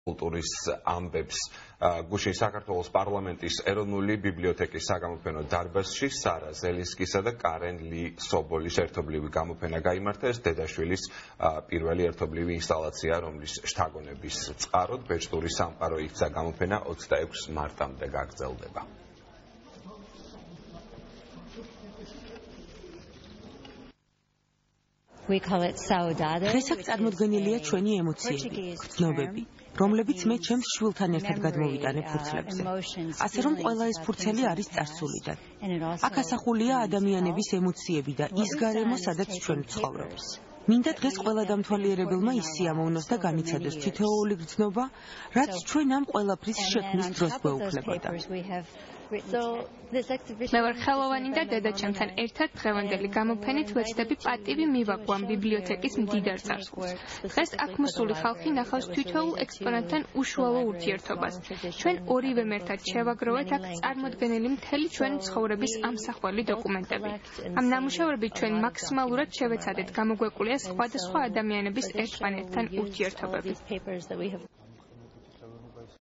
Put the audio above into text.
კულტურის ამბებს გუშინ საქართველოს პარლამენტის ეროვნული ბიბლიოთეკის საგამოფენო დარბაზში სარა ზელინსკისა და კარენ ლი სობოლის ერთობლივი გამოფენა გაიმართა. ეს დედაშვილის პირველი ერთობლივი ინსტალაცია, რომლის შთაგონების წყაროდ ბეჭდური სამყარო იქცა გამოფენა 26 მარტამდე გაგრძელდება. დღესაც წარმოდგენილია ჩვენი ემოციები, გრძნობები, რომლებიც მე ჩემს შვილთან ერთად გადმოვიტანე ფურცლებზე. ასე რომ ყველა ეს ფურცელი არის წარსულიდან. აქ ასახულია ადამიანების ემოციები და ის გარემო, სადაც ჩვენ ვცხოვრობთ. მინდა დღეს ყველა დამთვალიერებელმა ის სიამოვნოს და განიცადოს თითოეული გრძნობა, რაც ჩვენ ამ ყველაფრის შექმნის დროს გვეუფლებოდა. მე ვარ ხელოვანი და დედაჩემთან ერთად დღევანდელი გამოფენით ვეცდები პატივი მივაგვამ ბიბლიოთეკის მდიდარ წარსულს. დღეს აქ მოსული ხალხი ნახავს თითოეულ ექსპონატთან უშუალო ურთიერთობას. ჩვენ ორივემ ერთად შევაგროვეთ აქ წარმოდგენილი მთელი ჩვენი ცხოვრების ამსახველი დოკუმენტები. ამ ნამუშევრებით ჩვენ მაქსიმალურად შევეცადეთ გამოგვეყოლია სხვადასხვა ადამიანების ერთმანეთთან ურთიერთობები.